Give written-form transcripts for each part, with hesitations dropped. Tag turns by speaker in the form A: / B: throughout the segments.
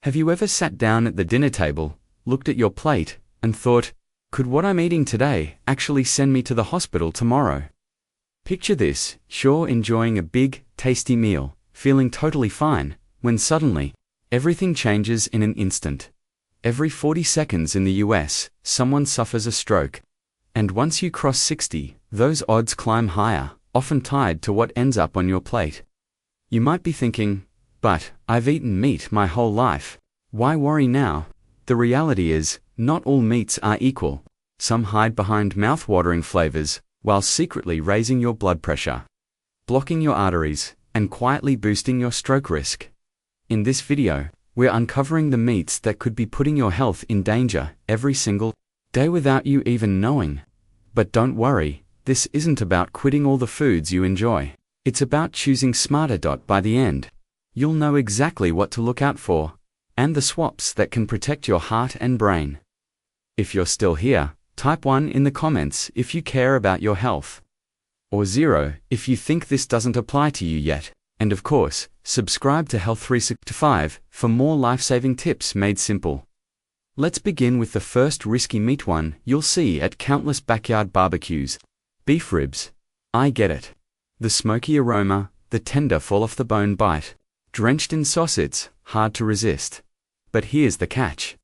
A: Have you ever sat down at the dinner table, looked at your plate, and thought, could what I'm eating today actually send me to the hospital tomorrow? Picture this, you're enjoying a big, tasty meal, feeling totally fine, when suddenly, everything changes in an instant. Every 40 seconds in the US, someone suffers a stroke. And once you cross 60, those odds climb higher, often tied to what ends up on your plate. You might be thinking, but I've eaten meat my whole life. Why worry now? The reality is, not all meats are equal. Some hide behind mouth-watering flavors, while secretly raising your blood pressure, blocking your arteries, and quietly boosting your stroke risk. In this video, we're uncovering the meats that could be putting your health in danger every single day without you even knowing. But don't worry, this isn't about quitting all the foods you enjoy. It's about choosing smarter. By the end, you'll know exactly what to look out for, and the swaps that can protect your heart and brain. If you're still here, type 1 in the comments if you care about your health, or 0 if you think this doesn't apply to you yet. And of course, subscribe to Health 365 for more life-saving tips made simple. Let's begin with the first risky meat one you'll see at countless backyard barbecues: beef ribs. I get it. The smoky aroma, the tender fall-off-the-bone bite, drenched in sauce, it's hard to resist. But here's the catch.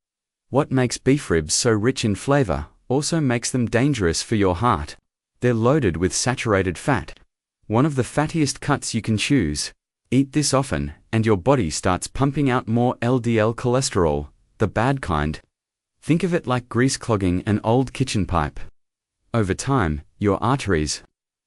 A: What makes beef ribs so rich in flavor also makes them dangerous for your heart. They're loaded with saturated fat, one of the fattiest cuts you can choose. Eat this often, and your body starts pumping out more LDL cholesterol, the bad kind. Think of it like grease clogging an old kitchen pipe. Over time, your arteries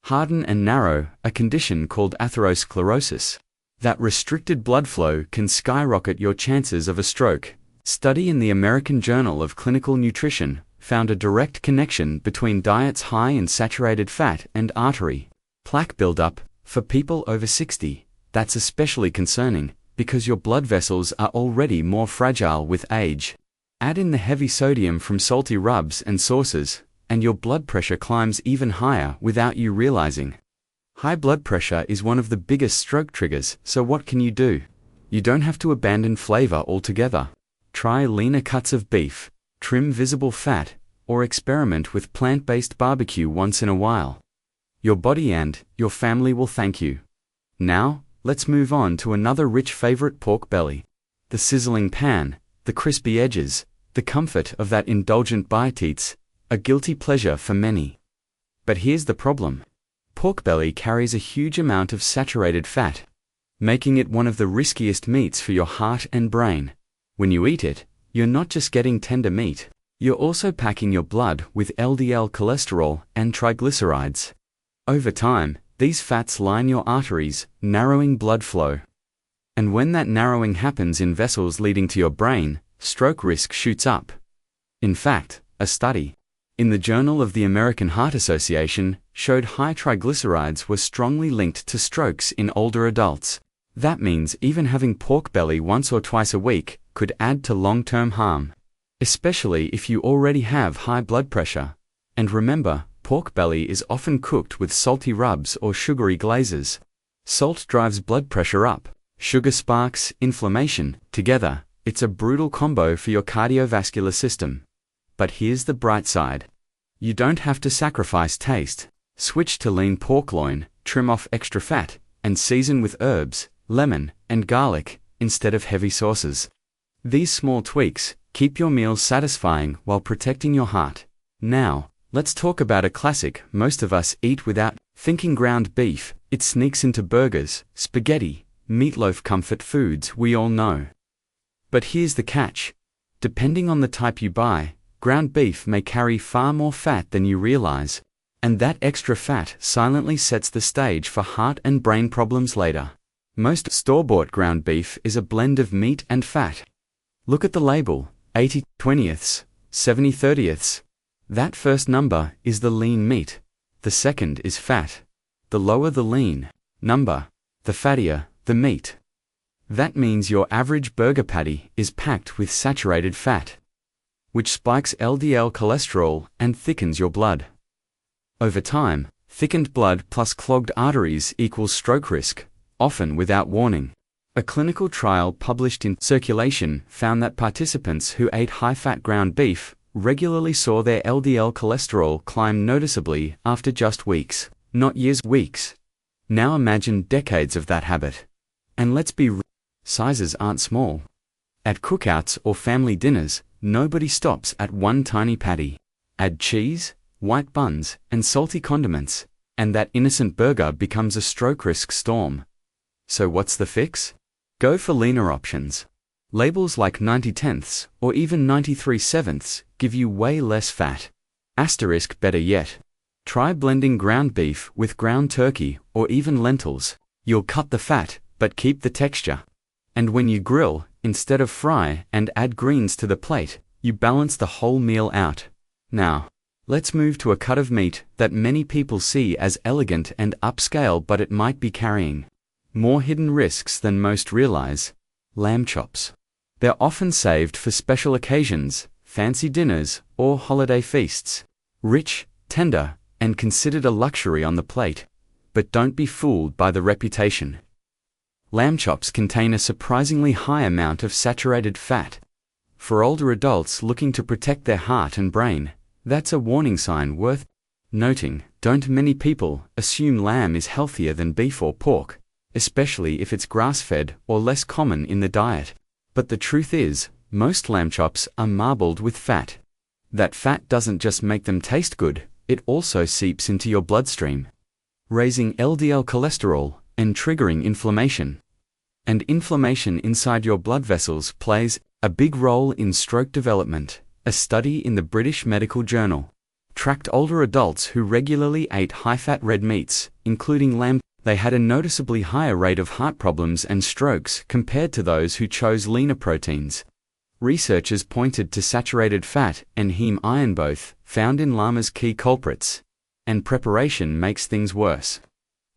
A: harden and narrow, a condition called atherosclerosis. That restricted blood flow can skyrocket your chances of a stroke. Study in the American Journal of Clinical Nutrition found a direct connection between diets high in saturated fat and artery plaque buildup. For people over 60, that's especially concerning because your blood vessels are already more fragile with age. Add in the heavy sodium from salty rubs and sauces, and your blood pressure climbs even higher without you realizing. High blood pressure is one of the biggest stroke triggers, so what can you do? You don't have to abandon flavor altogether. Try leaner cuts of beef, trim visible fat, or experiment with plant-based barbecue once in a while. Your body and your family will thank you. Now, let's move on to another rich favorite: pork belly. The sizzling pan, the crispy edges, the comfort of that indulgent bite, it's a guilty pleasure for many. But here's the problem. Pork belly carries a huge amount of saturated fat, making it one of the riskiest meats for your heart and brain. When you eat it, you're not just getting tender meat, you're also packing your blood with LDL cholesterol and triglycerides. Over time, these fats line your arteries, narrowing blood flow. And when that narrowing happens in vessels leading to your brain, stroke risk shoots up. In fact, a study in the Journal of the American Heart Association showed high triglycerides were strongly linked to strokes in older adults. That means even having pork belly once or twice a week could add to long-term harm, especially if you already have high blood pressure. And remember, pork belly is often cooked with salty rubs or sugary glazes. Salt drives blood pressure up, sugar sparks inflammation. Together, it's a brutal combo for your cardiovascular system. But here's the bright side. You don't have to sacrifice taste. Switch to lean pork loin, trim off extra fat, and season with herbs, lemon, and garlic, instead of heavy sauces. These small tweaks keep your meals satisfying while protecting your heart. Now, let's talk about a classic most of us eat without thinking: ground beef. It sneaks into burgers, spaghetti, meatloaf, comfort foods we all know. But here's the catch. Depending on the type you buy, ground beef may carry far more fat than you realize. And that extra fat silently sets the stage for heart and brain problems later. Most store-bought ground beef is a blend of meat and fat. Look at the label: 80/20ths, 70/30ths. That first number is the lean meat. The second is fat. The lower the lean number, the fattier the meat. That means your average burger patty is packed with saturated fat, which spikes LDL cholesterol and thickens your blood. Over time, thickened blood plus clogged arteries equals stroke risk, often without warning. A clinical trial published in Circulation found that participants who ate high-fat ground beef regularly saw their LDL cholesterol climb noticeably after just weeks, not years, weeks. Now imagine decades of that habit. And let's be real, sizes aren't small. At cookouts or family dinners, nobody stops at one tiny patty. Add cheese, white buns, and salty condiments, and that innocent burger becomes a stroke risk storm. So what's the fix? Go for leaner options. Labels like 90/10ths or even 93/7ths give you way less fat. Asterisk better yet. Try blending ground beef with ground turkey or even lentils. You'll cut the fat, but keep the texture. And when you grill, instead of fry and add greens to the plate, you balance the whole meal out. Now, let's move to a cut of meat that many people see as elegant and upscale, but it might be carrying more hidden risks than most realize. Lamb chops. They're often saved for special occasions, fancy dinners, or holiday feasts. Rich, tender, and considered a luxury on the plate. But don't be fooled by the reputation. Lamb chops contain a surprisingly high amount of saturated fat. For older adults looking to protect their heart and brain, that's a warning sign worth noting. Don't many people assume lamb is healthier than beef or pork, especially if it's grass-fed or less common in the diet. But the truth is, most lamb chops are marbled with fat. That fat doesn't just make them taste good, it also seeps into your bloodstream, raising LDL cholesterol and triggering inflammation. And inflammation inside your blood vessels plays a big role in stroke development. A study in the British Medical Journal tracked older adults who regularly ate high-fat red meats, including lamb. They had a noticeably higher rate of heart problems and strokes compared to those who chose leaner proteins. Researchers pointed to saturated fat and heme iron, both found in llamas, key culprits. And preparation makes things worse.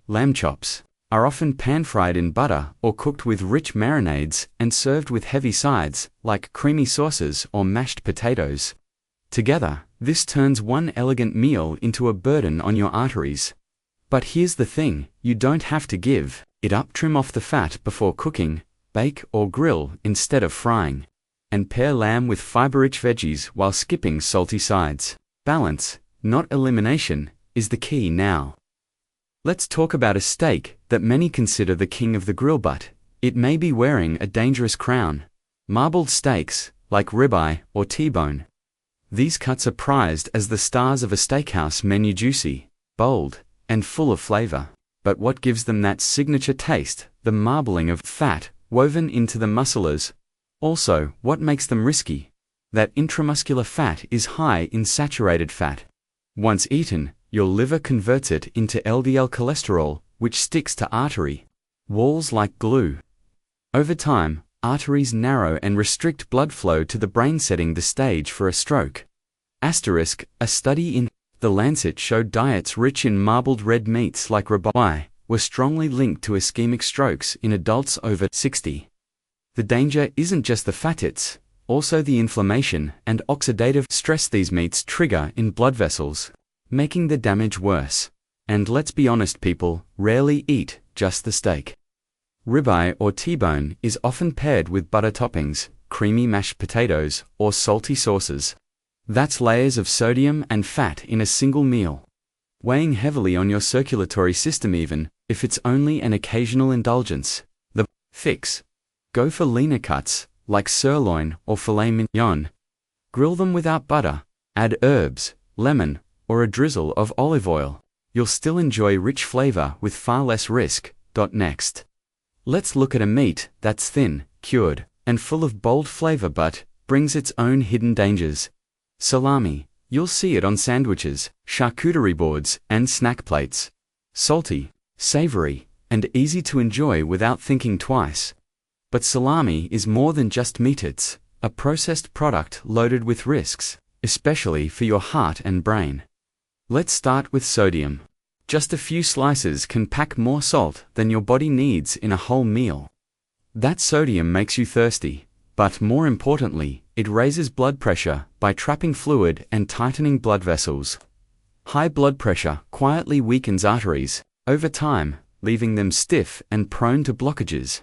A: Lamb chops are often pan-fried in butter or cooked with rich marinades and served with heavy sides, like creamy sauces or mashed potatoes. Together, this turns one elegant meal into a burden on your arteries. But here's the thing, you don't have to give it up. Trim off the fat before cooking, bake or grill instead of frying. And pair lamb with fiber-rich veggies while skipping salty sides. Balance, not elimination, is the key now. Let's talk about a steak that many consider the king of the grill, but it may be wearing a dangerous crown. Marbled steaks, like ribeye or T-bone. These cuts are prized as the stars of a steakhouse menu, juicy, bold, and full of flavor. But what gives them that signature taste? The marbling of fat woven into the muscles. Also, what makes them risky? That intramuscular fat is high in saturated fat. Once eaten, your liver converts it into LDL cholesterol, which sticks to artery walls like glue. Over time, arteries narrow and restrict blood flow to the brain, setting the stage for a stroke. Asterisk, a study in The Lancet showed diets rich in marbled red meats like ribeye were strongly linked to ischemic strokes in adults over 60. The danger isn't just the fat, it's also the inflammation and oxidative stress these meats trigger in blood vessels, making the damage worse. And let's be honest, people rarely eat just the steak. Ribeye or T-bone is often paired with butter toppings, creamy mashed potatoes, or salty sauces. That's layers of sodium and fat in a single meal, weighing heavily on your circulatory system even if it's only an occasional indulgence. The fix: go for leaner cuts, like sirloin or filet mignon. Grill them without butter, add herbs, lemon, or a drizzle of olive oil. You'll still enjoy rich flavor with far less risk. Next, let's look at a meat that's thin, cured, and full of bold flavor but brings its own hidden dangers. Salami. You'll see it on sandwiches, charcuterie boards, and snack plates. Salty, savory, and easy to enjoy without thinking twice. But salami is more than just meat, it's a processed product loaded with risks, especially for your heart and brain. Let's start with sodium. Just a few slices can pack more salt than your body needs in a whole meal. That sodium makes you thirsty, but more importantly, it raises blood pressure by trapping fluid and tightening blood vessels. High blood pressure quietly weakens arteries over time, leaving them stiff and prone to blockages.